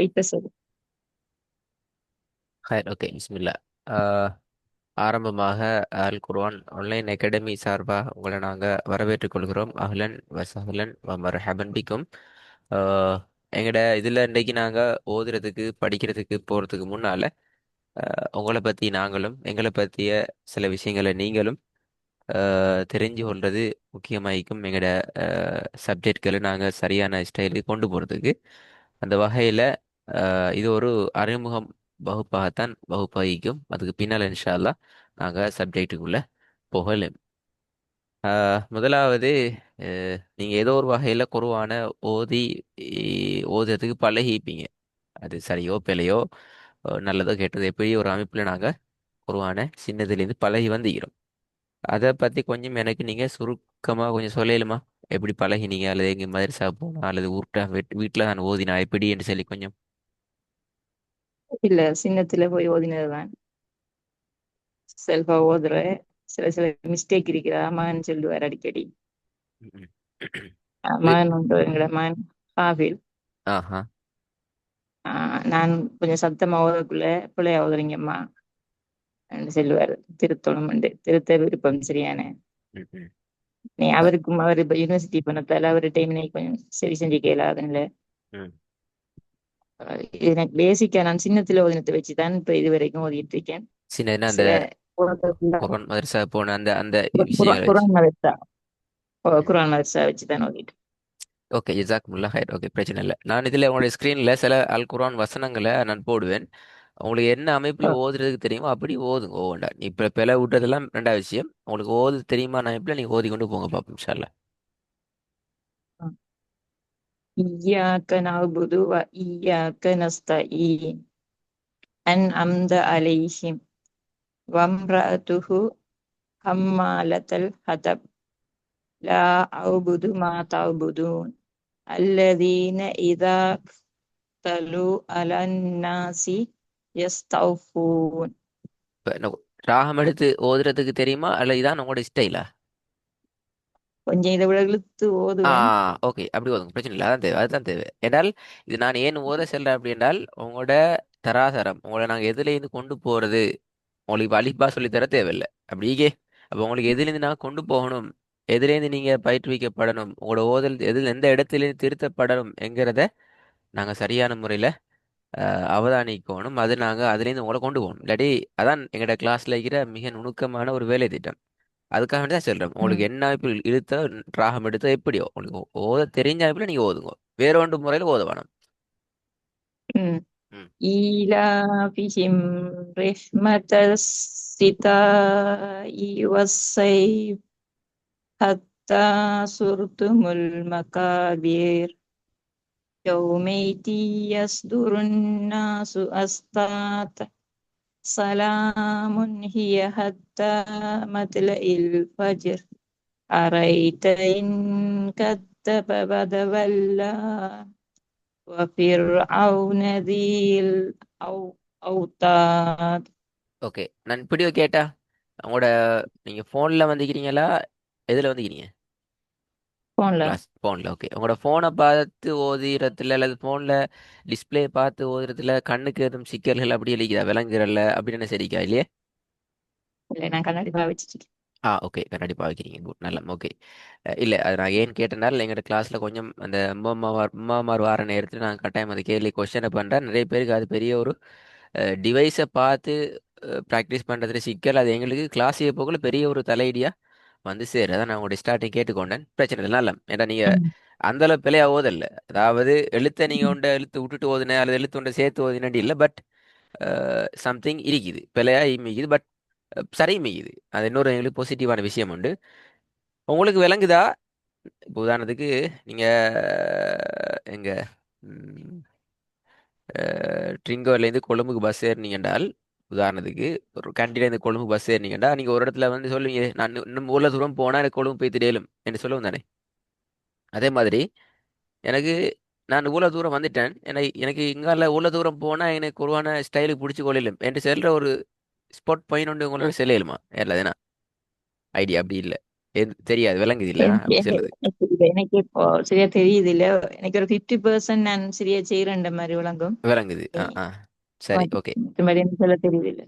இப்ப சொல்லு. Hi, okay, பிஸ்மில்லா. ஆஹ் ஆரம்பமாக அல் குர்ஆன் ஆன்லைன் அகாடமி சார்பாக உங்களை நாங்கள் வரவேற்றுக் கொள்கிறோம். அஹ்லன் வசஹ்லன் வ மர்ஹபன் பிக்கும். ஆஹ் எங்கட இதில் இன்றைக்கு நாங்கள் ஓதுறதுக்கு படிக்கிறதுக்கு போகிறதுக்கு முன்னால் உங்களை பற்றி நாங்களும் எங்களை பற்றிய சில விஷயங்களை நீங்களும் தெரிஞ்சு கொள்வது முக்கியமாயிக்கும். எங்களோட சப்ஜெக்ட்களை நாங்கள் சரியான ஸ்டைலுக்கு கொண்டு போகிறதுக்கு அந்த வகையில் இது ஒரு அறிமுகம் வகுப்பாகத்தான் வகுப்பாகிக்கும். அதுக்கு பின்னால் இன்ஷா அல்லாஹ் நாங்கள் சப்ஜெக்டுக்குள்ளே போகலாம். முதலாவது, நீங்கள் ஏதோ ஒரு வகையில் குருவான ஓதி ஓதுறதுக்கு பழகிப்பீங்க. அது சரியோ பிழையோ, நல்லதோ கெட்டதோ எப்படி ஒரு அமைப்பில் நாங்கள் குருவான சின்னதுலேருந்து பழகி வந்துக்கிறோம். அதை பற்றி கொஞ்சம் எனக்கு நீங்கள் சுருக்கமாக கொஞ்சம் சொல்லலுமா? எப்படி பழகினீங்க, அல்லது எங்கள் மதரசா போனா, அல்லது ஊர்ட்ட வீட்டில் நான் ஓதினா எப்படி என்று சொல்லி கொஞ்சம். இல்ல, சின்னத்துல போய் ஓதினதுதான். செல்ஃபா ஓதுற சில சில மிஸ்டேக் இருக்குது. ஆமான்னு சொல்லுவார் அடிக்கடி. ம். இது. அம்மான் உண்டு எங்கட மகன் ஹாஃபில். ஆஹா. நான் கொஞ்சம் சத்தமா ஓதக்குள்ள பிள்ளைய ஓதுறீங்கம்மா சொல்லுவார். திருத்தணும் திருத்த விருப்பம் சரியான. ம், ம். நீ அ, அவருக்கும் அவர் இப்ப யூனிவர்சிட்டி பண்ணத்தால அவர் டைம் கொஞ்சம் சரி செஞ்சு கேளாதுல்ல. ம். எனக்கு பேசிக்கா நான் சின்னத்துல ஓதினத்தை வச்சுதான் இப்ப இது வரைக்கும் ஓதிட்டு இருக்கேன். சின்ன அந்த சில ஓதக்குள்ள குரான் மதரசா போன அந்த அந்த விஷயங்களை வச்சு. குரான் மதரசா குரான் மதரசா வச்சுதான் ஓதிட்டு. ஓகே, ஜிசாக்முல்லா ஹைர். ஓகே, பிரச்சனை இல்லை. நான் இதில் உங்களுடைய ஸ்க்ரீனில் சில அல் குர்ஆன் வசனங்களை நான் போடுவேன். உங்களுக்கு என்ன அமைப்பில் ஓதுறதுக்கு தெரியுமோ அப்படி ஓதுங்க. ஓண்டா இப்போ பிழை விட்டதெல்லாம் ரெண்டாவது விஷயம். உங்களுக்கு ஓது தெரியுமா அமைப்பில் நீங்கள் ஓதி கொண்டு போங்க பார்ப்போம் இன்ஷா அல்லாஹ். إياك نعبد وإياك نستعين أنعمت عليهم وامرأته حمالة الحطب لا أعبد ما تعبدون الذين إذا اكتالوا على الناس يستوفون. இப்போ ராகம் எடுத்து ஓதுறதுக்கு தெரியுமா, அல்ல இதான் உங்களோட ஸ்டைலா? கொஞ்சம் இதை விட இழுத்து ஆ, ஓதுவேன். ஓகே, அப்படி ஓதுங்க, பிரச்சனை இல்லை. அதான் தேவை, அதுதான் தேவை. என்றால் இது நான் ஏன் ஓத செல்றேன் அப்படி என்றால் உங்களோட தராசரம் உங்களை நாங்கள் எதுலேருந்து கொண்டு போகிறது. உங்களுக்கு இப்போ அலிஃபா சொல்லி தர தேவையில்லை அப்படியே. அப்போ உங்களுக்கு எதுலேருந்து நான் கொண்டு போகணும், எதுலேருந்து நீங்கள் பயிற்றுவிக்கப்படணும், உங்களோட ஓதல் எதில் எந்த இடத்துலேருந்து திருத்தப்படணும் என்கிறத நாங்கள் சரியான முறையில் அவதானிக்கணும். அது நாங்கள் அதுலேருந்து உங்களை கொண்டு போகணும். இல்லாட்டி அதான் எங்களோட கிளாஸில் இருக்கிற மிக நுணுக்கமான ஒரு வேலை திட்டம். அதுக்காக வேண்டி தான் சொல்கிறேன். உங்களுக்கு ம். என்ன அமைப்பு இழுத்தோ ராகம் எடுத்தோ எப்படியோ உங்களுக்கு ஓத தெரிஞ்ச அமைப்பில் நீங்கள் ஓதுங்க. வேற ஒன்று முறையில் ஓத வேணாம். ம். ம். إيلافهم رحمة الشتاء والصيف حتى زرتم المقابر يومئذ يصدر الناس أشتاتا سلام هي حتى مطلع الفجر أرأيت إن كذب وتولى وفرعون ذي الأوتاد. ஓகே, நான் இப்படியோ கேட்டா உங்களோட நீங்கள் ஃபோனில் வந்துக்கிறீங்களா, எதில் வந்துக்கிறீங்க? போன்ல. கிளாஸ் ஃபோனில். ஓகே, உங்களோட ஃபோனை பார்த்து ஓதுறதுல அல்லது ஃபோனில் டிஸ்ப்ளே பார்த்து ஓதுறதுல கண்ணுக்கு எதுவும் சிக்கல்கள் அப்படி இல்லைக்குதா, விளங்குறல்ல அப்படின்னு சரிக்கா இல்லையே? இல்லை, நான் கண்ணாடி பாவிச்சிட்டு. ஓகே, கண்டிப்பாக வைக்கிறீங்க. குட், நல்ல. ஓகே. இல்லை, அது நான் ஏன் கேட்டேன்னால் எங்களோட கிளாஸில் கொஞ்சம் அந்த அம்மாமார் வார நேரத்தில் நான் கட்டாயம் அந்த கேள்வி கொஸ்டினை பண்ணுறேன். நிறைய பேருக்கு அது பெரிய ஒரு டிவைஸை பார்த்து ப்ராக்டிஸ் பண்ணுறதுல சிக்கல். அது எங்களுக்கு கிளாஸ் போக்குள்ள பெரிய ஒரு தலையடியாக வந்து சேரு. அதான் நான் உங்களுடைய ஸ்டார்டிங் கேட்டுக்கொண்டேன். பிரச்சனை இல்லை, நல்ல. ஏன்னா நீங்கள் ம். அந்தளவு பிழையா ஓதல்ல. அதாவது எழுத்தை நீங்கள் ஒன்றை எழுத்து விட்டுட்டு ஓதுனேன் அல்லது எழுத்து ஒன்றை சேர்த்து ஓதினேன் இல்லை. பட் சம்திங் இருக்குது பிழையா இமிக்குது. பட் சரி இமிக்குது. அது இன்னொரு எங்களுக்கு பாசிட்டிவான விஷயம் உண்டு. உங்களுக்கு விளங்குதா? இப்போ உதாரணத்துக்கு நீங்க எங்க ட்ரிங்கோர்லேருந்து கொழும்புக்கு பஸ் ஏறினீங்க என்றால், உதாரணத்துக்கு ஒரு கேண்டீன்லேருந்து கொழும்புக்கு பஸ் ஏறினீங்கன்னா நீங்க ஒரு இடத்துல வந்து சொல்லுவீங்க, நான் இன்னும் ஊர்ல தூரம் போனா எனக்கு கொழும்பு போய் தெரியலும் என்று சொல்லுவோம் தானே. அதே மாதிரி எனக்கு நான் ஊர்ல தூரம் வந்துட்டேன், எனக்கு எனக்கு இங்கால ஊர்ல தூரம் போனா எனக்கு உருவான ஸ்டைலுக்கு பிடிச்சி கொள்ளையிலும் என்று செல்ற ஒரு ஸ்பாட் பாயிண்ட் உண்டு உங்களோட செல்லையிலுமா? இல்ல, அதுனா ஐடியா அப்படி இல்லை. தெரியாது, விளங்குது இல்ல நான் எனக்கு அப்படி சொல்லுது. எனக்கு இப்போ சரியா தெரியுது இல்ல. எனக்கு ஒரு 50% நான் சரியா செய்யறேன்ற மாதிரி விளங்கும். விளங்குது. ஆ ஆ. சரி, ஓகே. மற்றபடி எனக்கு சொல்ல தெரியுது இல்ல.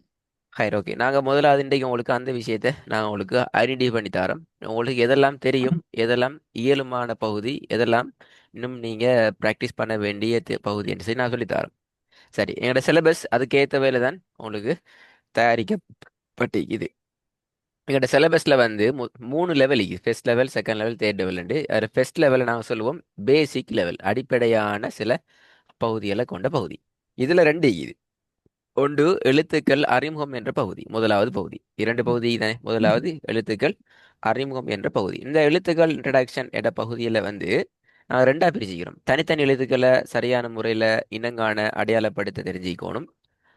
ஹைர், ஓகே. நாங்கள் முதலாவது இன்றைக்கு உங்களுக்கு அந்த விஷயத்தை நாங்கள் உங்களுக்கு ஐடென்டிஃபை பண்ணி தரோம். உங்களுக்கு எதெல்லாம் தெரியும், எதெல்லாம் இயலுமான பகுதி, எதெல்லாம் இன்னும் நீங்கள் ப்ராக்டிஸ் பண்ண வேண்டிய பகுதி என்று சொல்லி நான் சொல்லித் தரோம். சரி, எங்களோட சிலபஸ் அதுக்கேற்ற வேலை தான் உங்களுக்கு தயாரிக்கப்பட்டிருக்குது. எங்களோட சிலபஸில் வந்து 3 லெவல் இருக்குது. First level, second level, third level. அதில் ஃபர்ஸ்ட் லெவலில் நாங்கள் சொல்லுவோம் பேசிக் லெவல், அடிப்படையான சில பகுதிகளை கொண்ட பகுதி. இதில் ரெண்டு இருக்குது. ஒன்று எழுத்துக்கள் அறிமுகம் என்ற பகுதி, முதலாவது பகுதி. இரண்டு பகுதி தானே. முதலாவது எழுத்துக்கள் அறிமுகம் என்ற பகுதி. இந்த எழுத்துக்கள் இன்ட்ரடக்ஷன் என்ற பகுதியில் வந்து நாங்கள் ரெண்டா பிரிச்சுக்கிறோம். தனித்தனி எழுத்துக்களை சரியான முறையில் இனங்காண அடையாளப்படுத்த தெரிஞ்சுக்கணும்.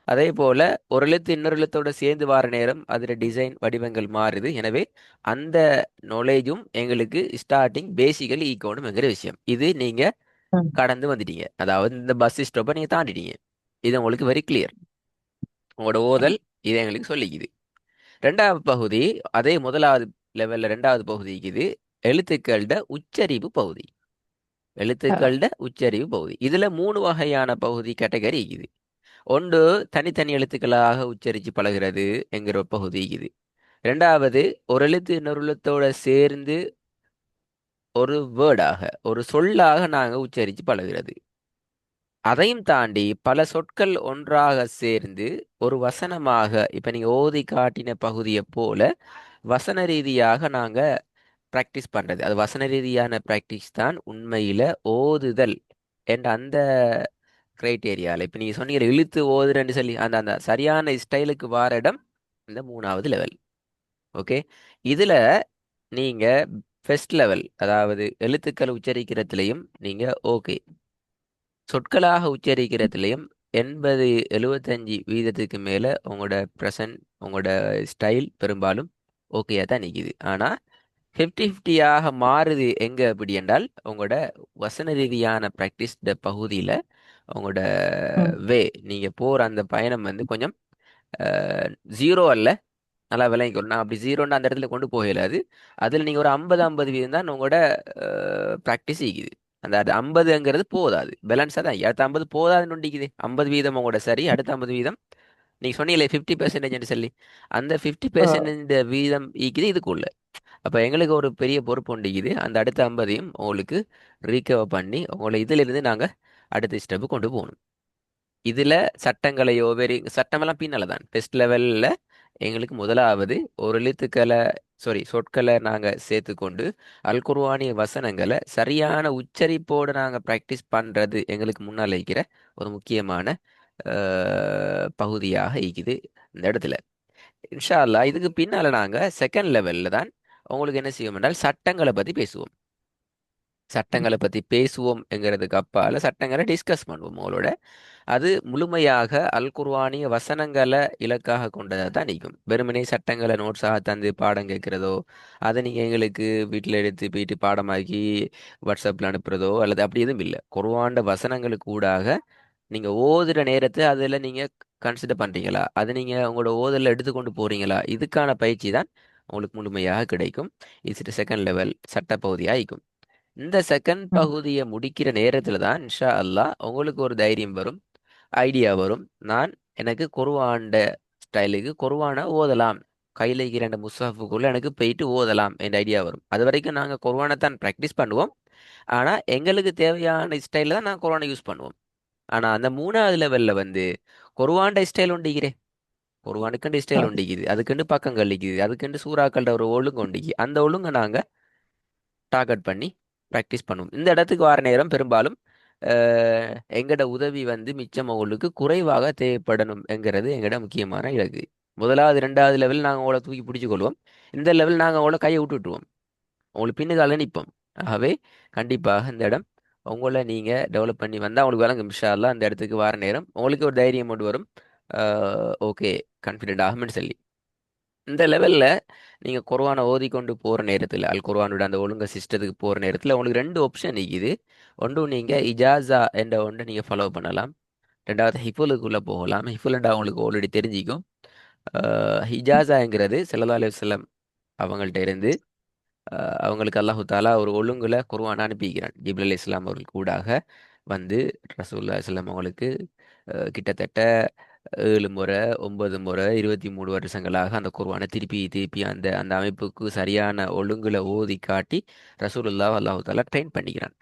அதே போல ஒரு எழுத்து இன்னொரு எழுத்தோட சேர்ந்து வார நேரம் அதில் டிசைன் வடிவங்கள் மாறுது. எனவே அந்த நாலேஜும் எங்களுக்கு ஸ்டார்டிங் பேசிக்கலி ஈக்கணும்ங்கிற விஷயம். இது நீங்க ம். கடந்து வந்துட்டீங்க, அதாவது இந்த பஸ் ஸ்டாப்பை நீங்க தாண்டிட்டீங்க. இது உங்களுக்கு வெரி கிளியர். உங்களோட ஓதல் இதை எங்களுக்கு சொல்லிக்குது. ரெண்டாவது பகுதி, அதே முதலாவது லெவல்ல ரெண்டாவது பகுதி இது எழுத்துக்களோட உச்சரிப்பு பகுதி. எழுத்துக்களோட உச்சரிப்பு பகுதி இதுல 3 வகையான பகுதி கேட்டகரி இருக்குது. ஒன்று தனித்தனி எழுத்துக்களாக உச்சரித்து பழகிறது என்கிற ஒரு பகுதி இது. ரெண்டாவது ஒரு எழுத்து இன்னொரு எழுத்தோட சேர்ந்து ஒரு வேர்டாக, ஒரு சொல்லாக நாங்க உச்சரித்து பழகிறது. அதையும் தாண்டி பல சொற்கள் ஒன்றாக சேர்ந்து ஒரு வசனமாக, இப்ப நீங்க ஓதி காட்டின பகுதியை போல வசன ரீதியாக நாங்க பிராக்டிஸ் பண்றது. அது வசன ரீதியான பிராக்டிஸ் தான் உண்மையில ஓதுதல் என்ற அந்த கிரைட்டேரியால இப்ப நீங்க சொன்னீங்க இழுத்து ஓதுறேன்னு சொல்லி அந்த அந்த சரியான ஸ்டைலுக்கு வார இடம் இந்த 3வது லெவல். ஓகே. இதுல நீங்க ஃபர்ஸ்ட் லெவல், அதாவது எழுத்துக்கள் உச்சரிக்கிறதுலையும் நீங்க ஓகே, சொற்களாக உச்சரிக்கிறதுலையும் 80-75% மேல உங்களோட ப்ரெசன்ட், உங்களோட ஸ்டைல் பெரும்பாலும் ஓகேயா தான் நிக்குது. ஆனா 50-50 மாறுது எங்க அப்படி என்றால் உங்களோட வசன ரீதியான ப்ராக்டிஸ் பகுதியில உங்களோட ம். வே, நீங்க போற அந்த பயணம் வந்து கொஞ்சம் ஜீரோ அல்ல. நல்லா விளங்கிக்கணும். நான் அப்படி ஜீரோன்னு அந்த இடத்துல கொண்டு போகலாது. அதில் நீங்கள் ஒரு 50-50 தான் உங்களோட ப்ராக்டிஸ் இருக்குது. அந்த அது 50ங்கிறது போதாது, பேலன்ஸாக தான். அடுத்த 50 போதாதுன்னு ஒண்டிக்குது. 50% உங்களோட சரி, அடுத்த 50% நீங்கள் சொன்னீங்களே 50% சொல்லி, அந்த 50% வீதம் ஈக்குது இதுக்குள்ள. அப்போ எங்களுக்கு ஒரு பெரிய பொறுப்பு ஒண்டிக்குது. அந்த அடுத்த 50ஐயும் உங்களுக்கு ரீகவர் பண்ணி உங்களை இதிலிருந்து நாங்கள் அடுத்த ஸ்டெப்பு கொண்டு போகணும். இதுல சட்டங்களையோ வேறு சட்டமெல்லாம் பின்னால தான். டெஸ்ட் லெவல்ல எங்களுக்கு முதலாவது ஒரு எழுத்துக்களை, சாரி சொற்களை நாங்க சேர்த்துக்கொண்டு அல் குர்ஆனிய வசனங்களை சரியான உச்சரிப்போடு நாங்க பிராக்டிஸ் பண்றது எங்களுக்கு முன்னால் இருக்கிற ஒரு முக்கியமான பகுதியாக இருக்குது இந்த இடத்துல. இன்ஷா அல்லாஹ் இதுக்கு பின்னால நாங்க செகண்ட் லெவல்ல தான் உங்களுக்கு என்ன செய்வோம் என்றால் சட்டங்களை பத்தி பேசுவோம். சட்டங்களை பத்தி பேசுவோம் என்கிறதுக்கு அப்பால சட்டங்களை டிஸ்கஸ் பண்ணுவோம் உங்களோட. அது முழுமையாக அல் குர்ஆனிய வசனங்களை இலக்காக கொண்டதாக தான் நிற்கும். வெறுமனே சட்டங்களை நோட்ஸாக தந்து பாடம் கேட்கிறதோ, அதை நீங்கள் எங்களுக்கு வீட்டில் எடுத்து போயிட்டு பாடமாக்கி வாட்ஸ்அப்பில் அனுப்புறதோ அல்லது அப்படி எதுவும் இல்லை. குர்ஆன்ட வசனங்களுக்கு ஊடாக நீங்கள் ஓதுற நேரத்தை அதில் நீங்கள் கன்சிடர் பண்ணுறீங்களா, அது நீங்கள் உங்களோட ஓதலில் எடுத்துக்கொண்டு போகிறீங்களா, இதுக்கான பயிற்சி தான் உங்களுக்கு முழுமையாக கிடைக்கும். இது செகண்ட் லெவல் சட்ட பகுதியாக இருக்கும். இந்த செகண்ட் ம். பகுதியை முடிக்கிற நேரத்தில் தான் இன்ஷா அல்லாஹ் உங்களுக்கு ஒரு தைரியம் வரும், ஐடியா வரும். நான் எனக்கு குர்ஆன்ட ஸ்டைலுக்கு குர்ஆனை ஓதலாம், கையில் இருக்கிற அந்த முஸ்ஹாஃபுக்குள்ள எனக்கு போயிட்டு ஓதலாம் என்ற ஐடியா வரும். அது வரைக்கும் நாங்கள் குர்ஆனை தான் ப்ராக்டிஸ் பண்ணுவோம். ஆனால் எங்களுக்கு தேவையான ஸ்டைலில் தான் நாங்கள் குர்ஆனை யூஸ் பண்ணுவோம். ஆனால் அந்த 3வது லெவலில் வந்து குர்ஆன்ட ஸ்டைல் ஒண்டிக்கிறேன். குர்ஆனுக்குண்டு ஸ்டைல் ஒண்டிக்குது, அதுக்குண்டு பக்கங்கள் இருக்குது, அதுக்குண்டு சூறாக்கள்ட ஒரு ஒழுங்கு ஒண்டிக்கு. அந்த ஒழுங்கை நாங்கள் டார்கெட் பண்ணி ப்ராக்டிஸ் பண்ணுவோம். இந்த இடத்துக்கு வர நேரம் பெரும்பாலும் எங்கட உதவி வந்து மிச்சம் அவங்களுக்கு குறைவாக தேவைப்படணும் என்கிறது எங்கட முக்கியமான இலக்கு. முதலாவது 2வது லெவல் நாங்கள் உங்களை தூக்கி பிடிச்சு கொள்வோம். இந்த லெவல் நாங்கள் உங்களை கையை விட்டுட்டுருவோம், உங்களுக்கு பின்னுக்கால நிற்போம். ஆகவே கண்டிப்பாக இந்த இடம் உங்களை நீங்கள் டெவலப் பண்ணி வந்தால் உங்களுக்கு விளங்கும். இன்ஷா அல்லாஹ் அந்த இடத்துக்கு வர நேரம் உங்களுக்கு ஒரு தைரியம் கொண்டு வரும். ஓகே, கான்ஃபிடென்ட் ஆகும்னு சொல்லி இந்த லெவல்ல நீங்க குர்ஆனை ஓதிக்கொண்டு போற நேரத்தில், அல் குர்ஆனோட அந்த ஒழுங்க சிஸ்டத்துக்கு போற நேரத்தில் உங்களுக்கு ரெண்டு ஆப்ஷன் இருக்குது. ஒன்று நீங்க இஜாசா என்ற ஒன்றை நீங்க ஃபாலோ பண்ணலாம். ரெண்டாவது ஹிஃபுலுக்குள்ள போகலாம். ஹிஃபுல்ண்டா உங்களுக்கு ஆல்ரெடி தெரிஞ்சிக்கும். இஜாசாங்கிறது ஸல்லல்லாஹு அலைஹி வஸல்லம் அவங்கள்ட்ட இருந்து அவங்களுக்கு அல்லாஹு தாலா ஒரு ஒழுங்குல குர்ஆன் அனுப்பிக்கிறான். ஜிப்ரீல் அலைஹிஸ்ஸலாம் அவர்கள் கூடாக வந்து ரசூலுல்லாஹி ஸல்லல்லாஹு அலைஹி வஸல்லம் அவங்களுக்கு கிட்டத்தட்ட 7 முறை 9 முறை 23 வருஷங்களாக அந்த குர்ஆனை திருப்பி திருப்பி அந்த அந்த அமைப்புக்கு சரியான ஒழுங்குல ஓதி காட்டி ரசூலுல்லாஹ் அல்லாஹு தாலா ட்ரெயின் பண்ணிக்கிறான்.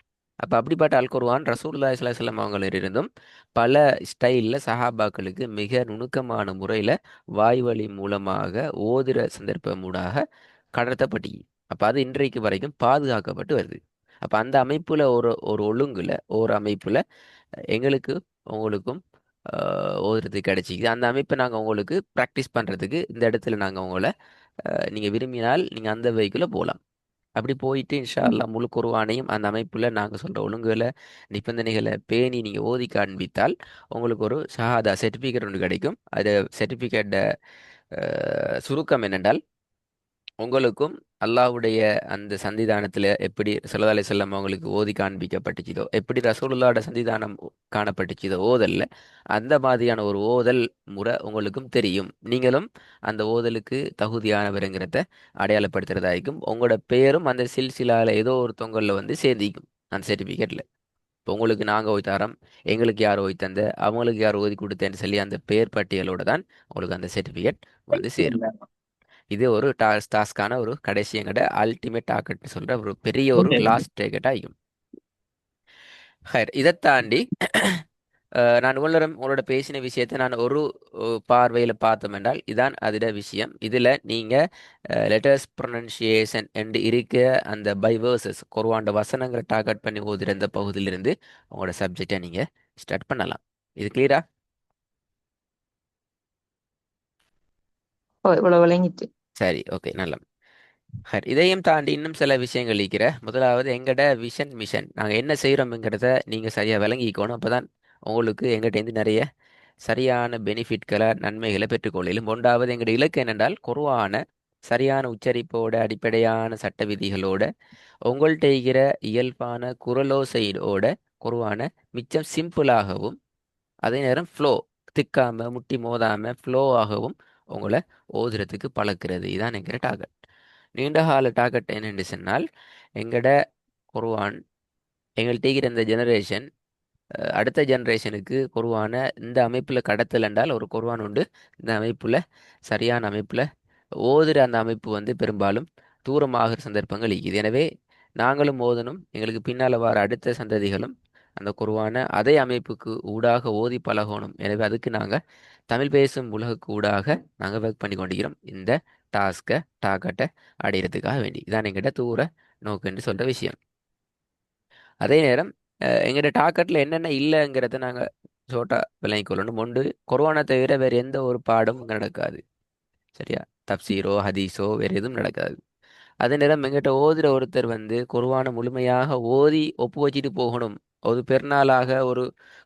அப்போ அப்படிப்பட்ட அல் குர்ஆன் ரசூலுல்லாஹி ஸல்லல்லாஹு அலைஹி வஸல்லம் அவங்களிலிருந்தும் பல ஸ்டைலில் சஹாபாக்களுக்கு மிக நுணுக்கமான முறையில் வாய்வழி மூலமாக ஓதுற சந்தர்ப்பமூடாக கடத்தப்பட்டு அப்போ அது இன்றைக்கு வரைக்கும் பாதுகாக்கப்பட்டு வருது. அப்போ அந்த அமைப்புல ஒரு ஒரு ஒழுங்குல ஒரு அமைப்புல எங்களுக்கு உங்களுக்கும் ஓதுறதுக்கு கிடைச்சிக்குது. அந்த அமைப்பை நாங்கள் உங்களுக்கு ப்ராக்டிஸ் பண்ணுறதுக்கு இந்த இடத்துல நாங்கள் உங்களை நீங்கள் விரும்பினால் நீங்கள் அந்த வகைக்குள்ள போகலாம். அப்படி போயிட்டு இன்ஷா அல்லாஹ் முழு குர்ஆனையும் அந்த அமைப்புல நாங்கள் சொல்ற ஒழுங்குகளை நிபந்தனைகளை பேணி நீங்கள் ஓதி காண்பித்தால் உங்களுக்கு ஒரு ஷஹாதா சர்டிஃபிகேட் ஒன்று கிடைக்கும். அது சர்டிஃபிகேட் சுருக்கம் என்னென்றால் உங்களுக்கும் அல்லாஹ்வுடைய அந்த சன்னிதானத்தில் எப்படி ஸல்லல்லாஹு அலைஹி வஸல்லம் அவங்களுக்கு ஓதி காண்பிக்கப்பட்டுச்சதோ எப்படி ரசூலுல்லாஹ்வோட சன்னிதானம் காணப்பட்டுச்சதோ ஓதல்ல அந்த மாதிரியான ஒரு ஓதல் முறை உங்களுக்கும் தெரியும். நீங்களும் அந்த ஓதலுக்கு தகுதியானவருங்கிறத அடையாளப்படுத்துறதாയിരിக்கும். உங்களோட பேரும் அந்த சில்சிலால ஏதோ ஒரு தொங்கல்ல வந்து சேர்ந்திக்கும் அந்த சர்டிஃபிகேட்ல. இப்போ உங்களுக்கு நாங்கள் ஓய் தரோம், எங்களுக்கு யார் ஓய் தந்த, அவங்களுக்கு யார் ஓதி கொடுத்தேன்னு சொல்லி அந்த பேர் பட்டியலோட தான் உங்களுக்கு அந்த சர்டிஃபிகேட் வந்து சேரும். இது ஒரு டாஸ்கான ஒரு கடைசி எங்கட அல்டிமேட் டார்கெட் சொல்ற ஒரு பெரிய ஒரு லாஸ்ட் டார்கெட் ஆகும். இதை தாண்டி நான் உங்களோட பேசின விஷயத்தை நான் ஒரு பார்வையில் பார்த்தோம் என்றால் இதான் அதிட விஷயம். இதில் நீங்கள் லெட்டர்ஸ் ப்ரொனன்சியேஷன் என்று இருக்க அந்த பை வேர்சஸ் குர்ஆன்ட வசனங்களை டார்கெட் பண்ணி ஓதுற இந்த பகுதியிலிருந்து உங்களோட சப்ஜெக்டை நீங்கள் ஸ்டார்ட் பண்ணலாம். இது கிளியரா? இவ்வளவு விளங்கிட்டு. சரி, ஓகே, நல்ல. இதையும் தாண்டி இன்னும் சில விஷயங்கள் இருக்கிற. முதலாவது எங்கட விஷன் மிஷன் நாங்கள் என்ன செய்கிறோம்ங்கிறத நீங்கள் சரியாக விளங்கிக்கணும். அப்போ தான் உங்களுக்கு எங்கிட்டேருந்து நிறைய சரியான பெனிஃபிட்களை நன்மைகளை பெற்றுக்கொள்ளும். ஒன்றாவது எங்களுடைய இலக்கு என்னென்றால் குர்ஆனை சரியான உச்சரிப்போட அடிப்படையான சட்ட விதிகளோட உங்கள்கிட்ட இருக்கிற இயல்பான குரலோசையோட குர்ஆனை மிச்சம் சிம்பிளாகவும் அதே நேரம் ஃப்ளோ திக்காம முட்டி மோதாம ஃப்ளோ ஆகவும் உங்களை ஓதுறதுக்கு பழக்கிறது. இதான் எங்கிற டார்கெட். நீண்ட கால டார்கெட் என்னென்னு சொன்னால் எங்கட குர்ஆன் எங்கள்கிட்ட இருக்கிற இந்த ஜெனரேஷன் அடுத்த ஜெனரேஷனுக்கு குர்ஆன இந்த அமைப்பில் கடத்தல் என்றால் ஒரு குர்ஆன் உண்டு. இந்த அமைப்பில் சரியான அமைப்பில் ஓதுற அந்த அமைப்பு வந்து பெரும்பாலும் தூரமாகிற சந்தர்ப்பங்கள் இருக்குது. எனவே நாங்களும் ஓதணும், எங்களுக்கு பின்னால் வர அடுத்த சந்ததிகளும் அந்த குர்ஆனை அதே அமைப்புக்கு ஊடாக ஓதி பழகணும். எனவே அதுக்கு நாங்கள் தமிழ் பேசும் உலகுக்கு ஊடாக நாங்கள் ஒர்க் பண்ணி கொண்டிருக்கிறோம். இந்த டார்கெட்டை அடையிறதுக்காக வேண்டி இதான் எங்கிட்ட தூர நோக்கு என்று சொல்கிற விஷயம். அதே நேரம் எங்களோட டார்கெட்டில் என்னென்ன இல்லைங்கிறத நாங்கள் ஷோர்ட்டாக விளங்கிக்கொள்ளணும். ஒன்று, குர்ஆனை தவிர வேறு எந்த ஒரு பாடமும் நடக்காது. சரியா? தப்சீரோ ஹதீஸோ வேறு எதுவும் நடக்காது. அதே நேரம் எங்கிட்ட ஓதுற ஒருத்தர் வந்து குர்ஆனை முழுமையாக ஓதி ஒப்பு வச்சுட்டு போகணும், ஒரு பெருநாளாக ஒரு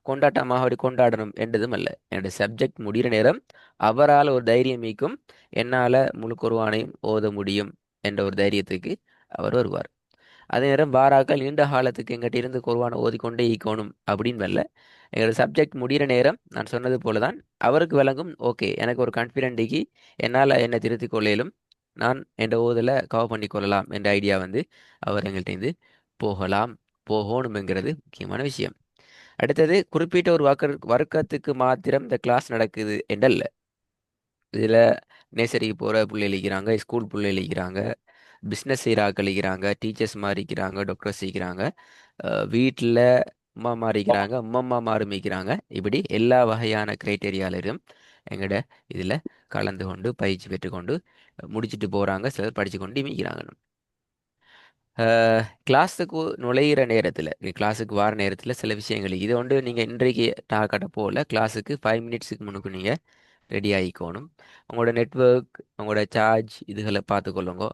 கொண்டாட்டமாக அப்படி கொண்டாடணும் என்றதும் அல்ல. என்னுடைய சப்ஜெக்ட் முடிகிற நேரம் அவரால் ஒரு தைரியம் மீக்கும், என்னால் முழு குர்ஆனையும் ஓத முடியும் என்ற ஒரு தைரியத்துக்கு அவர் வருவார். அதே நேரம் வாராக்கள் நீண்ட காலத்துக்கு எங்கிட்ட இருந்து குர்ஆனை ஓதிக்கொண்டே இருக்கணும் அப்படின்னு வரல. எங்களோட சப்ஜெக்ட் முடிகிற நேரம் நான் சொன்னது போல தான் அவருக்கு விளங்கும். ஓகே, எனக்கு ஒரு கான்ஃபிடென்ட்டுக்கு என்னால் என்னை திருத்திக் கொள்ளையிலும், நான் என் ஓதில் கவர் பண்ணி கொள்ளலாம் என்ற ஐடியா வந்து அவர் எங்கள்கிட்ட போகலாம் போகணுங்கிறது முக்கியமான விஷயம். அடுத்தது, குறிப்பிட்ட ஒரு வர்க்கத்துக்கு மாத்திரம் இந்த கிளாஸ் நடக்குது என்றல்ல. இதில் நேசரிக்கு போகிற பிள்ளைகள் இருக்கிறாங்க, ஸ்கூல் பிள்ளைகள் இருக்கிறாங்க, பிஸ்னஸ் செய்கிற ஆட்கள் இருக்கிறாங்க, டீச்சர்ஸ் மாதிரி இருக்கிறாங்க, டாக்டர்ஸ் இருக்கிறாங்க, வீட்டில் அம்மா இருக்கிறாங்க, அம்மா இருக்கிறாங்க. இப்படி எல்லா வகையான கிரைட்டேரியாவிலும் எங்கட இதில் கலந்து கொண்டு பயிற்சி பெற்றுக்கொண்டு முடிச்சுட்டு போகிறாங்க, சிலர் படித்து கொண்டு இருக்கிறாங்க. கிளாஸுக்கு நுழையிற நேரத்தில் கிளாஸுக்கு வர நேரத்தில் சில விஷயங்கள் இது ஒன்று நீங்கள் இன்றைக்கு டாக்கட்ட போகல, கிளாஸுக்கு 5 மினிட்ஸுக்கு முன்னுக்கு நீங்கள் ரெடி ஆகிக்கணும். உங்களோட நெட்வொர்க் உங்களோட சார்ஜ் இதுகளை பார்த்துக்கொள்ளுங்க.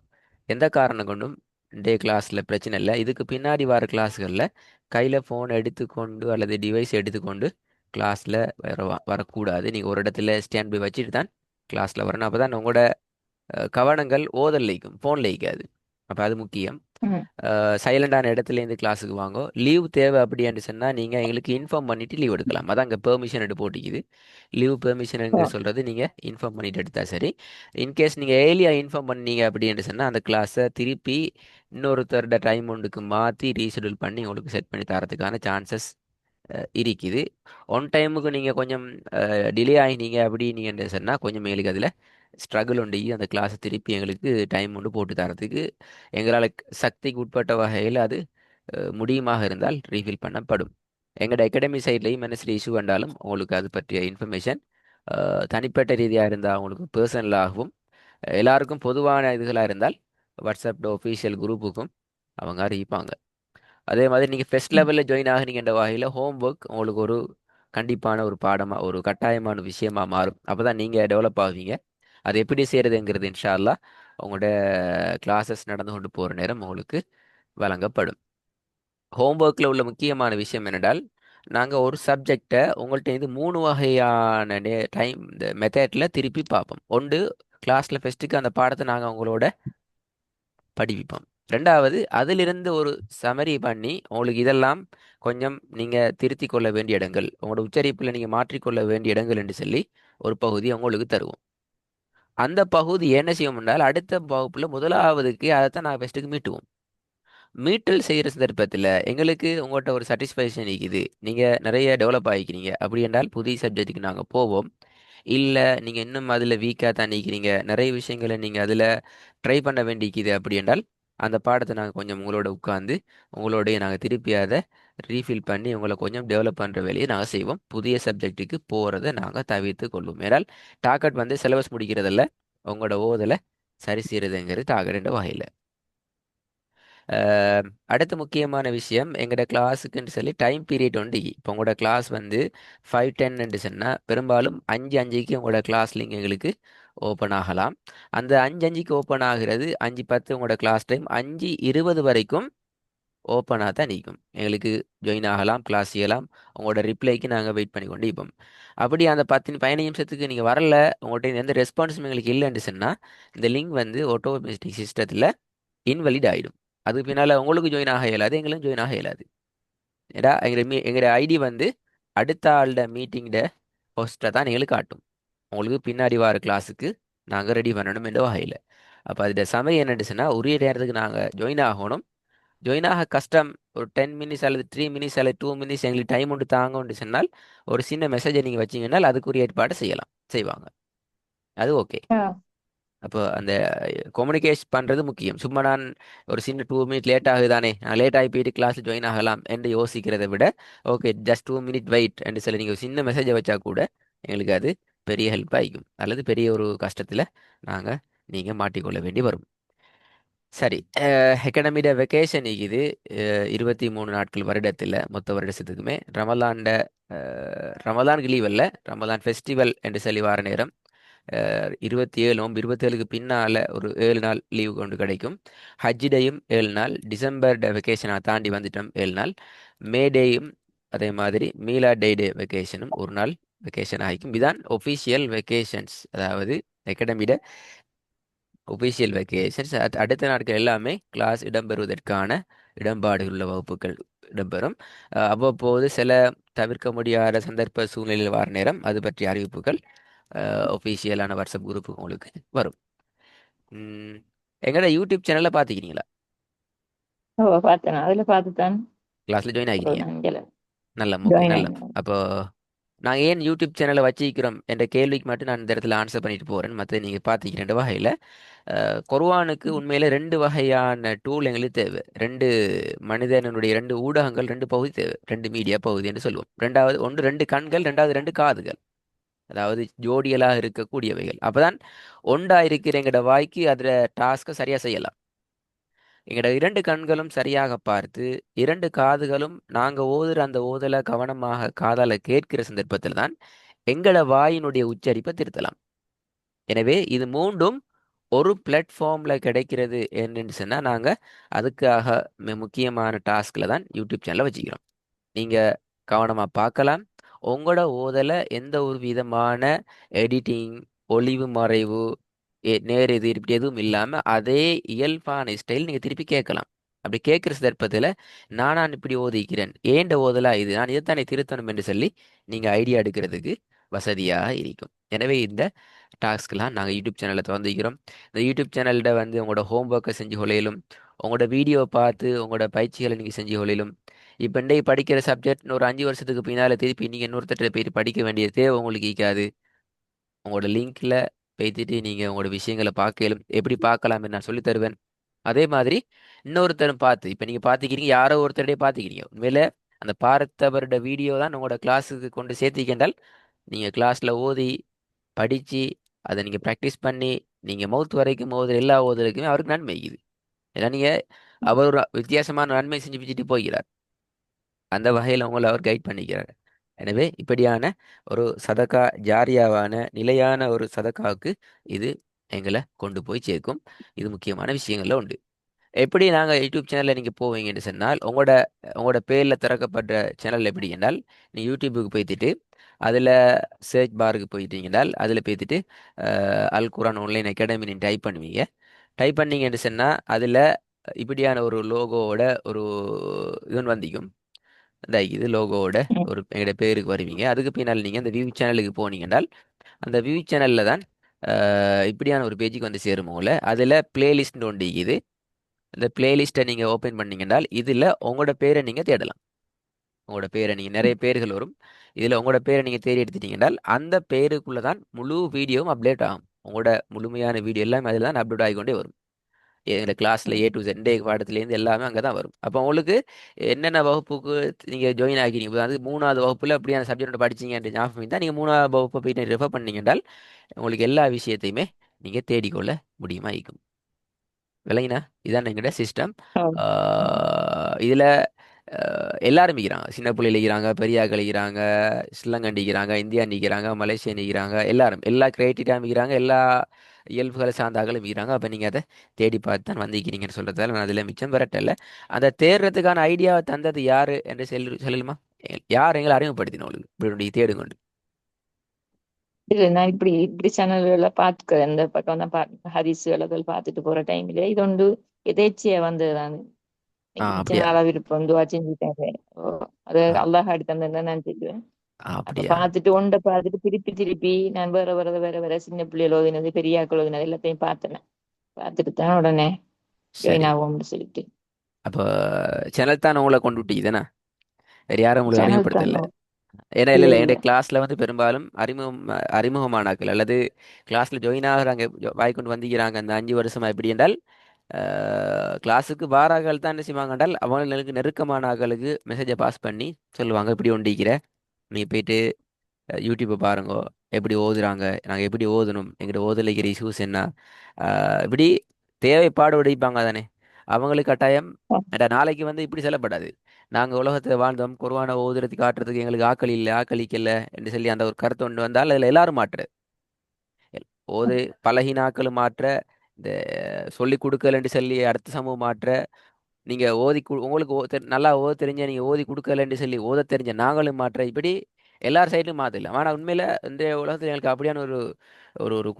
எந்த காரணம் கொண்டும் டே கிளாஸில் பிரச்சனை இல்லை. இதுக்கு பின்னாடி வர கிளாஸுகளில் கையில் ஃபோன் எடுத்துக்கொண்டு அல்லது டிவைஸ் எடுத்துக்கொண்டு கிளாஸில் வரக்கூடாது. நீங்கள் ஒரு இடத்துல ஸ்டாண்ட் பை வச்சுட்டு தான் கிளாஸில் வரணும். அப்போ தான் உங்களோட கவனங்கள் ஓதல் லைக்கும் ஃபோன் லைக்காது. அப்போ அது முக்கியம். ம். சைலண்டான இடத்துல இருந்து கிளாஸுக்கு வாங்கோ. லீவ் தேவை அப்படின்னு சொன்னால் நீங்கள் எங்களுக்கு இன்ஃபார்ம் பண்ணிட்டு லீவ் எடுக்கலாம். அதான் அங்கே பெர்மிஷன் எடுத்து போட்டிக்குது. லீவ் பெர்மிஷனுங்க ஓ. சொல்கிறது நீங்கள் இன்ஃபார்ம் பண்ணிட்டு எடுத்தா சரி. இன்கேஸ் நீங்கள் ஏர்லியாக இன்ஃபார்ம் பண்ணீங்க அப்படின்னு சொன்னால் அந்த கிளாஸை திருப்பி இன்னொருத்தரோட டைம் ஒன்றுக்கு மாற்றி ரீஷெடியூல் பண்ணி உங்களுக்கு செட் பண்ணி தரதுக்கான சான்சஸ் இருக்குது. ஒன் டைமுக்கு நீங்கள் கொஞ்சம் டிலே ஆகினீங்க அப்படி நீங்கள் சொன்னால் கொஞ்சம் எங்களுக்கு அதில் ஸ்ட்ரகிள் உண்டு. அந்த கிளாஸை திருப்பி எங்களுக்கு டைம் ஒன்று போட்டு தரத்துக்கு எங்களால் சக்திக்கு உட்பட்ட வகையில் அது முடியுமாக இருந்தால் ரீஃபில் பண்ணப்படும். எங்களோட அகாடமி சைட்லேயும் என்ன சரி இஷ்யூ வந்தாலும் உங்களுக்கு அது பற்றிய இன்ஃபர்மேஷன் தனிப்பட்ட ரீதியாக இருந்தால் அவங்களுக்கு பர்சனலாகவும் எல்லாருக்கும் பொதுவான இதுகளாக இருந்தால் வாட்ஸ்அப் ஒஃபீஷியல் குரூப்புக்கும் அவங்க அறிவிப்பாங்க. அதே மாதிரி நீங்கள் ஃபெஸ்ட் ம். லெவலில் ஜாயின் ஆகுனீங்கன்ற வகையில் ஹோம் ஒர்க் உங்களுக்கு ஒரு கண்டிப்பான ஒரு பாடமாக ஒரு கட்டாயமான விஷயமா மாறும். அப்போ தான் நீங்கள் டெவலப் ஆவீங்க. அது எப்படி செய்கிறதுங்கிறது இன்ஷா அல்லாஹ் உங்களோட கிளாஸஸ் நடந்து கொண்டு போகிற நேரம் உங்களுக்கு வழங்கப்படும். ஹோம் ஒர்க்கில் உள்ள முக்கியமான விஷயம் என்னென்றால் நாங்கள் ஒரு சப்ஜெக்டை உங்கள்கிட்ட இருந்து 3 வகையான டைம் இந்த மெத்தடில் திருப்பி பார்ப்போம். ஒன்று கிளாஸில் ஃபெஸ்ட்டுக்கு அந்த பாடத்தை நாங்கள் உங்களோட படிப்பிப்போம். ரெண்டாவது அதிலிருந்து ஒரு சமரி பண்ணி உங்களுக்கு இதெல்லாம் கொஞ்சம் நீங்கள் திருத்திக் கொள்ள வேண்டிய இடங்கள், உங்களோட உச்சரிப்பில் நீங்கள் மாற்றிக்கொள்ள வேண்டிய இடங்கள் என்று சொல்லி ஒரு பகுதி உங்களுக்கு தருவோம். அந்த பகுதி என்ன செய்யும் என்றால் அடுத்த வகுப்பில் முதலாவதுக்கு அதைத்தான் நாங்கள் ஃபெஸ்ட்டுக்கு மீட்டுவோம். மீட்டல் செய்கிற சந்தர்ப்பத்தில் எங்களுக்கு உங்கள்கிட்ட ஒரு சாட்டிஸ்ஃபேக்ஷன் இருக்குது, நீங்கள் நிறைய டெவலப் ஆகிக்கிறீங்க அப்படி என்றால் புதிய சப்ஜெக்ட்டுக்கு நாங்கள் போவோம். இல்லை நீங்கள் இன்னும் அதில் வீக்காக தான் நிற்கிறீங்க, நிறைய விஷயங்களை நீங்கள் அதில் ட்ரை பண்ண வேண்டிக்குது அப்படி என்றால் அந்த பாடத்தை நாங்கள் கொஞ்சம் உங்களோட உட்காந்து உங்களோடைய நாங்கள் திருப்பி அதை ரீஃபில் பண்ணி உங்களை கொஞ்சம் டெவலப் பண்ணுற வேலையை நாங்கள் செய்வோம். புதிய சப்ஜெக்ட்டுக்கு போகிறத நாங்கள் தவிர்த்து கொள்வோம். ஏனால் டார்கெட் வந்து சிலபஸ் முடிக்கிறதில்ல, உங்களோட ஓதலை சரி செய்கிறதுங்கிறது டார்கெட் வகையில். அடுத்த முக்கியமான விஷயம் எங்களோட கிளாஸுக்குன்னு சொல்லி டைம் பீரியட் உண்டு. இப்போ உங்களோட கிளாஸ் வந்து 5:10 சொன்னால் பெரும்பாலும் 5:05க்கு உங்களோட கிளாஸ் லிங்க் எங்களுக்கு ஓப்பன் ஆகலாம். அந்த 5:05க்கு ஓப்பன் ஆகிறது 5:10 உங்களோட கிளாஸ் டைம் 5:20 வரைக்கும் ஓப்பனாக தான் நிற்கும். எங்களுக்கு ஜாயின் ஆகலாம், கிளாஸ் செய்யலாம். உங்களோட ரிப்ளைக்கு நாங்கள் வெயிட் பண்ணி கொண்டு இருப்போம். அப்படி அந்த 10-15 நிமிஷத்துக்கு நீங்கள் வரல, உங்கள்கிட்ட எந்த ரெஸ்பான்ஸும் எங்களுக்கு இல்லைன்னு சொன்னால் இந்த லிங்க் வந்து ஆட்டோமேட்டிக் சிஸ்டத்தில் இன்வெலிட் ஆகிடும். அதுக்கு பின்னால் உங்களுக்கு ஜாயின் ஆக இயலாது, எங்களும் ஜாயின் ஆக இயலாது. ஏடா எங்களோட ஐடி வந்து அடுத்த ஆளோட மீட்டிங்கோட ஹோஸ்ட்டை தான் எங்களுக்கு காட்டும். உங்களுக்கு பின்னாடி வர கிளாஸுக்கு நாங்கள் ரெடி பண்ணணும் என்ற வகையில். அப்போ அதோட சமயம் என்னட்டுச்சுன்னா உரிய நேரத்துக்கு நாங்கள் ஜாயின் ஆகணும். ஜாயின் ஆக கஷ்டம், ஒரு 10 மினிட்ஸ் அல்லது 3 மினிட்ஸ் அல்லது 2 மினிட்ஸ் எங்களுக்கு டைம் ஒன்று தாங்க சொன்னால் ஒரு சின்ன மெசேஜை நீங்கள் வச்சிங்கன்னால் அதுக்குரிய ஏற்பாடு செய்வாங்க. அது ஓகே. ஆ. அப்போ அந்த கம்யூனிகேஷன் பண்ணுறது முக்கியம். சும்மா நான் ஒரு சின்ன 2 மினிட் லேட் ஆகுதானே, நான் லேட் ஆகி போயிட்டு கிளாஸ் ஜாயின் ஆகலாம் என்று யோசிக்கிறதை விட ஓகே ஜஸ்ட் 2 மினிட் வெயிட் என்று சொல்லி நீங்கள் ஒரு சின்ன மெசேஜை வச்சா கூட எங்களுக்கு அது பெரிய ஹெல்ப் ஆகிக்கும். அல்லது பெரிய ஒரு கஷ்டத்தில் நீங்கள் மாட்டிக்கொள்ள வேண்டி வரும். சரி, அகாடமியோட வெக்கேஷன் இது 23 நாட்கள் வருடத்தில் மொத்த வருடத்துக்குமே ரமலானுக்கு லீவ் அல்ல, ரமலான் ஃபெஸ்டிவல் என்று சொல்லி வார நேரம் 27க்கு பின்னால் ஒரு 7 நாள் லீவு கொண்டு கிடைக்கும். ஹஜ்ஜிடையும் 7 நாள், டிசம்பர் வெக்கேஷனை தாண்டி வந்துட்டோம் 7 நாள், மே டேயும் அதே மாதிரி மீலா டே வெக்கேஷனும் ஒரு நாள் வெக்கேஷன் ஆகிக்கும். இதுதான் ஒஃபிஷியல் வெக்கேஷன்ஸ், அதாவது அகாடமியோட ஒஃபிஷியல் வெக்கேஷன்ஸ். அடுத்த நாட்கள் எல்லாமே கிளாஸ் இடம்பெறுவதற்கான இடம்பாடுள்ள வகுப்புகள் இடம்பெறும். அவ்வப்போது சில தவிர்க்க முடியாத சந்தர்ப்ப சூழ்நிலையில் வர நேரம் அது பற்றிய அறிவிப்புகள் ஒஃபிஷியலான வாட்ஸ்அப் குரூப் உங்களுக்கு வரும். எங்களோட யூடியூப் சேனலை பார்த்துக்கிறீங்களா? ஓ, பார்த்தேன். அதுல பார்த்துதான் கிளாஸில் ஜாயின் ஆகிக்கிறீங்க? நினைக்கல. நல்ல ஓகே, ஜாயின் நல்ல. ஆகினேன். அப்போ நாங்கள் ஏன் யூடியூப் சேனலை வச்சிக்கிறோம் என்ற கேள்விக்கு மட்டும் நான் இந்த இடத்துல ஆன்சர் பண்ணிட்டு போகிறேன். மற்ற நீங்கள் பார்த்துக்கிறேன் வகையில் குர்ஆனுக்கு உண்மையில் 2 வகையான டூல் எங்களுக்கு தேவை. மனிதனுடைய 2 ஊடகங்கள், 2 பகுதி தேவை, 2 மீடியா பகுதி என்று சொல்லுவோம். ஒன்று 2 கண்கள், ரெண்டாவது 2 காதுகள், அதாவது ஜோடியலாக இருக்கக்கூடியவைகள். அப்போதான் ஒன்றா இருக்கிற எங்களோட வாய்க்கு அதில் டாஸ்க்கை சரியாக செய்யலாம். எங்களோட 2 கண்களும் சரியாக பார்த்து 2 காதுகளும் நாங்கள் ஓதுற அந்த ஓதலை கவனமாக காதால கேட்கிற சந்தர்ப்பத்தில் தான் எங்களோட வாயினுடைய உச்சரிப்பை திருத்தலாம். எனவே இது மூன்றும் ஒரு பிளாட்ஃபார்மில் கிடைக்கிறது என்னன்னு சொன்னால் நாங்கள் அதுக்காக முக்கியமான டாஸ்கில் தான் யூடியூப் சேனலை வச்சுக்கிறோம். நீங்கள் கவனமாக பார்க்கலாம். உங்களோட ஓதலை எந்த ஒரு விதமான எடிட்டிங், ஒளிவு மறைவு, நேர் எதிர் இப்படி எதுவும் இல்லாமல் அதே இயல்பான ஸ்டைல் நீங்கள் திருப்பி கேட்கலாம். அப்படி கேட்குற சந்தர்ப்பத்தில் நான் இப்படி ஓதிக்கிறேன் ஏண்ட ஓதலா இது நான் இதைத்தானே திருத்தணும் என்று சொல்லி நீங்கள் ஐடியா எடுக்கிறதுக்கு வசதியாக இருக்கும். எனவே இந்த டாஸ்க்லாம் நாங்கள் யூடியூப் சேனலில் திறந்துக்கிறோம். இந்த யூடியூப் சேனல்கிட்ட வந்து உங்களோட ஹோம் ஒர்க்கை செஞ்சு கொள்ளையிலும், உங்களோட வீடியோவை பார்த்து உங்களோட பயிற்சிகளை நீங்கள் செஞ்சு கொள்ளையிலும். இப்போ இன்றைக்கு படிக்கிற சப்ஜெக்ட் ஒரு 5 வருஷத்துக்கு பின்னால் திருப்பி நீங்கள் இன்னொருத்தட்ட போயிட்டு படிக்க வேண்டிய தேவை உங்களுக்கு இருக்காது. உங்களோட லிங்க்ல பேத்திட்டு நீங்கள் உங்களோட விஷயங்களை பார்க்கலும் எப்படி பார்க்கலாம்னு நான் சொல்லி தருவேன். அதே மாதிரி இன்னொருத்தரும் பார்த்து இப்போ நீங்கள் பார்த்துக்கிறீங்க, யாரோ ஒருத்தருடைய பார்த்துக்கிறீங்க, உண்மையில அந்த பார்த்தவரோட வீடியோ தான் உங்களோட கிளாஸுக்கு கொண்டு சேர்த்திக்கின்றால் நீங்கள் கிளாஸில் ஓதி படித்து அதை நீங்கள் ப்ராக்டிஸ் பண்ணி நீங்கள் மவுத் வரைக்கும் ஓதுற எல்லா ஓதுறதுக்குமே அவருக்கு நன்மை இது. ஏன்னா நீங்கள் அவர் ஒரு வித்தியாசமான நன்மை செஞ்சு வச்சுட்டு போகிறார். அந்த வகையில் உங்களை அவர் கைட் பண்ணிக்கிறார். எனவே இப்படியான ஒரு சதக்கா ஜாரியாவான நிலையான ஒரு சதக்காவுக்கு இது எங்களை கொண்டு போய் சேர்க்கும். இது முக்கியமான விஷயங்கள்ல உண்டு. எப்படி நாங்கள் யூடியூப் சேனலில் நீங்கள் போவீங்கன்னு சொன்னால் உங்களோட உங்களோட பேரில் திறக்கப்படுற சேனல் எப்படி என்றால் நீங்கள் யூடியூபுக்கு போய்த்துட்டு அதில் சர்ச் பாருக்கு போயிட்டீங்கன்னால் அதில் போய்த்துட்டு அல் குரான் ஆன்லைன் அகாடமி நீங்கள் டைப் பண்ணுவீங்க. டைப் பண்ணீங்கன்னு சொன்னால் அதில் இப்படியான ஒரு லோகோவோட ஒரு இது வந்திக்கும். இந்த இது லோகோவோட ம். ஒரு எங்களோட பேருக்கு வருவீங்க. அதுக்கு பின்னால் நீங்கள் அந்த வியூ சேனலுக்கு போனீங்கன்னால் அந்த வியூ சேனலில் தான் இப்படியான ஒரு பேஜுக்கு வந்து சேரும் போல அதில் பிளேலிஸ்ட் ஒன்று இருக்குது. இந்த பிளேலிஸ்ட்டை நீங்கள் ஓப்பன் பண்ணீங்கன்னால் இதில் உங்களோட பேரை நீங்கள் தேடலாம். உங்களோட பேரை நீங்கள் நிறைய பேர்கள் வரும். இதில் உங்களோட பேரை நீங்கள் தேடி எடுத்துட்டீங்கன்னால் அந்த பேருக்குள்ளே தான் முழு வீடியோவும் அப்டேட் ஆகும். உங்களோட முழுமையான வீடியோ எல்லாமே அதில் தான் அப்டேட் ஆகிக்கொண்டே வரும். எங்கள் கிளாஸில் A to Z பாடத்துலேருந்து எல்லாமே அங்கே தான் வரும். அப்போ உங்களுக்கு என்னென்ன வகுப்புக்கு நீங்கள் ஜாயின் ஆகிக்கிறீங்க, அதாவது 3வது வகுப்பில் அப்படியான சப்ஜெக்ட் படிச்சீங்கன்ற ஞாபகம் தான் நீங்கள் 3வது வகுப்பை போயிட்டு ரெஃபர் பண்ணீங்கன்றால் உங்களுக்கு எல்லா விஷயத்தையுமே நீங்கள் தேடிக்கொள்ள முடியுமா இருக்கும். விளங்கினா இதான் எங்களோட சிஸ்டம். ஆம். இதில் எல்லாரும் இருக்கிறாங்க. சின்ன பிள்ளைகள் இருக்கிறாங்க, பெரியாக்கள் இருக்கிறாங்க, ஸ்ரீலங்கன் இருக்கிறாங்க, இந்தியா நிற்கிறாங்க, மலேசியா நிற்கிறாங்க, எல்லாரும் எல்லா கிரியேட்டிவிட்டாக இருக்கிறாங்க, எல்லா இயல்புகளை சார்ந்தாக்களும் இருக்கிறாங்க. அப்போ நீங்கள் அதை தேடி பார்த்து தான் வந்திருக்கிறீங்கன்னு சொல்கிறதால நான் அதில் மிச்சம் பெறட்டல. அந்த தேடுறதுக்கான ஐடியாவை தந்தது யார் என்று சொல்லலுமா? யார் எங்களை அறிமுகப்படுத்தினோம் இப்படி தேடுங்கொண்டு? இல்ல நான் இப்படி இப்படி சேனல்களை பார்த்துக்கிறேன். இந்த பக்கம் தான் ஹரிஸ் வேலைகள் பார்த்துட்டு போற டைம்ல இது ஒன்று எதேச்சியா வந்ததுதான். இப்படி அப்படியா? சேனலா விருப்பம் துவா செஞ்சுட்டாங்க. ஓ, அது ஆ, அல்லாஹ் அடி தந்தா நான் சொல்லுவேன். அப்ப அப்படியா? பார்த்துட்டு ஒன்றை பார்த்துட்டு திருப்பி திருப்பி நான் வேற சின்ன பிள்ளைகள் ஓதினது பெரியாக்கள் ஓதினது எல்லாத்தையும் பார்த்தேன். பார்த்துட்டு தான் உடனே சரி. ஜாயின் ஆகும்னு சொல்லிட்டு அப்போ சேனல் தான் உங்களை கொண்டு விட்டீங்க, வேறு யாரும் உங்களுக்கு சேனல் அறிமுகப்படுத்தல? தானோ. ஏன்னா இல்லை இல்ல இல்லை இல்ல. என்னுடைய கிளாஸில் வந்து பெரும்பாலும் அறிமுகமானாக்கள் அல்லது கிளாஸில் ஜாயின் ஆகிறாங்க, வாய்க்கொண்டு வந்திக்கிறாங்க அந்த 5 வருஷமா. எப்படி என்றால் கிளாஸுக்கு வாராக்கள் தான் என்ன செய்வாங்க என்றால் அவங்களுக்கு நெருக்கமான ஆட்களுக்கு மெசேஜை பாஸ் பண்ணி சொல்லுவாங்க, இப்படி ஒண்டிக்கிற நீ போயிட்டு யூடியூப்பை பாருங்க, எப்படி ஓதுறாங்க, நாங்கள் எப்படி ஓதணும், எங்களோட ஓதலைக்கிற இஷ்யூஸ் என்ன, இப்படி தேவைப்பாடு உடைப்பாங்க தானே. அவங்களுக்கு கட்டாயம் நாளைக்கு வந்து இப்படி சொல்லப்படாது, நாங்கள் உலகத்தில் வாழ்ந்தோம் குர்ஆனை ஓதுறதுக்கு காட்டுறதுக்கு எங்களுக்கு ஆக்கள் இல்லை ஆக்களிக்கல என்று சொல்லி அந்த ஒரு கருத்து ஒன்று வந்தால் அதில் எல்லாரும் மாற்று ஓது பழகினாக்களும் மாற்ற, இந்த சொல்லி கொடுக்கலன்னு சொல்லி அடுத்த சமூகம் மாற்ற, நீங்கள் உங்களுக்கு நல்லா ஓத தெரிஞ்ச நீங்கள் ஓதி கொடுக்கலன்னு சொல்லி ஓத தெரிஞ்ச நாங்களும் மாற்ற, இப்படி எல்லார் சைட்லையும் மாற்றல. ஆனால் உண்மையில் இந்த உலகத்தில் எங்களுக்கு அப்படியான ஒரு ஒரு ஒரு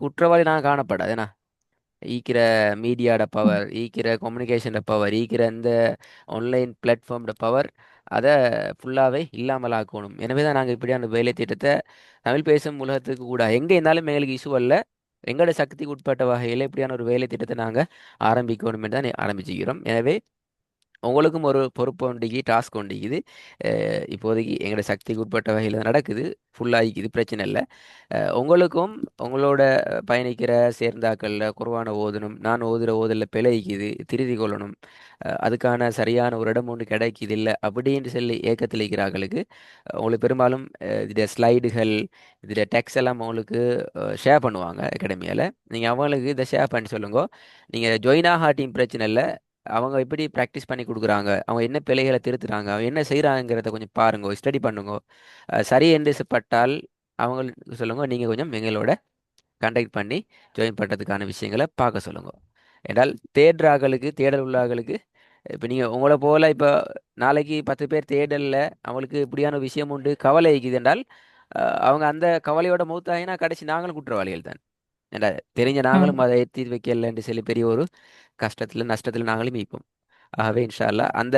குற்றவாளி நாங்கள் காணப்படாது. ஏன்னா ஈக்கிற மீடியாட பவர், ஈக்கிற கம்யூனிகேஷனோட பவர், ஈக்கிற இந்த ஆன்லைன் பிளாட்ஃபார்மோட பவர், அதை ஃபுல்லாகவே இல்லாமல் ஆக்கணும். எனவே தான் நாங்கள் இப்படியான வேலை திட்டத்தை தமிழ் பேசும் உலகத்துக்கு கூட எங்கே இருந்தாலும் எங்களுக்கு இஷ்யூ அல்ல, எங்களோட சக்திக்கு உட்பட்ட வகையில் இப்படியான ஒரு வேலை திட்டத்தை நாங்கள் ஆரம்பிக்கணும் என்று தான் ஆரம்பிச்சுக்கிறோம். எனவே உங்களுக்கும் ஒரு பொறுப்பு ஒண்டிக்கு டாஸ்க் ஒண்டிக்குது. இப்போதைக்கு எங்களோட சக்திக்கு உட்பட்ட வகையில் நடக்குது, ஃபுல்லாகிக்குது, பிரச்சனை இல்லை. உங்களுக்கும் உங்களோட பயணிக்கிற சேர்ந்தாக்கள்ல குர்ஆனை ஓதணும், நான் ஓதுற ஓதலில் பிழைக்குது திருத்தி கொள்ளணும், அதுக்கான சரியான ஒரு இடம் ஒன்று கிடைக்குது இல்லை அப்படின்னு சொல்லி ஏக்கத்தில் இருக்கிறார்களுக்கு உங்களுக்கு பெரும்பாலும் இதில் ஸ்லைடுகள் இதில் டெக்ஸ்ட் எல்லாம் உங்களுக்கு ஷேர் பண்ணுவாங்க அகாடமியால். நீங்கள் அவங்களுக்கு இதை ஷேர் பண்ணி சொல்லுங்க. நீங்கள் ஜாயின் ஆகாட்டியும் பிரச்சனை இல்லை, அவங்க எப்படி ப்ராக்டிஸ் பண்ணி கொடுக்குறாங்க, அவங்க என்ன பிழைகளை திருத்துறாங்க, அவங்க என்ன செய்கிறாங்கிறத கொஞ்சம் பாருங்க, ஸ்டடி பண்ணுங்க. சரி என்று பட்டால் அவங்களுக்கு சொல்லுங்க, நீங்கள் கொஞ்சம் எங்களோட கண்டக்ட் பண்ணி ஜாயின் பண்ணுறதுக்கான விஷயங்களை பார்க்க சொல்லுங்க. என்றால் தேடுற ஆட்களுக்கு தேடல் உள்ள ஆட்களுக்கு இப்போ நீங்கள் உங்களை போல் இப்போ நாளைக்கு 10 பேர் தேடலில் அவங்களுக்கு இப்படியான ஒரு விஷயம் உண்டு கவலை இருக்குது என்றால் அவங்க அந்த கவலையோட மூத்தாயினா கடைசி நாங்களும் குற்றவாளிகள் தான். ஏண்டா தெரிஞ்ச ம். நாங்களும் அதை ஏற்றி வைக்கலன்னு சொல்லி பெரிய ஒரு கஷ்டத்தில் நஷ்டத்தில் நாங்களும் மீட்போம். ஆகவே இன்ஷா அல்லாஹ் அந்த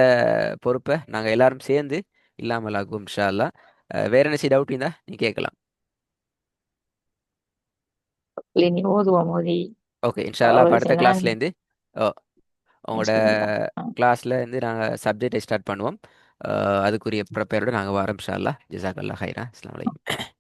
பொறுப்பை நாங்கள் எல்லாரும் சேர்ந்து இல்லாமல் ஆக்குவோம் இன்ஷா அல்லாஹ். வேற என்ன டவுட் இருந்தா நீ கேட்கலாம். இல்லை நீ ஓதுவோம் மோதி ஓகே இன்ஷா அல்லாஹ். அப்ப அவள் அடுத்த சொன்னான் கிளாஸ்லேருந்து உங்களோட இன்ஷால்லா. கிளாஸ்ல இருந்து நாங்கள் சப்ஜெக்டை ஸ்டார்ட் பண்ணுவோம். அதுக்குரிய ப்ரிப்பேரோட நாங்கள் வரோம் இன்ஷா அல்லாஹ். ஜஸாக் அல்லாஹ் ஹைரா. அஸ்ஸலாமு அலைக்கும்.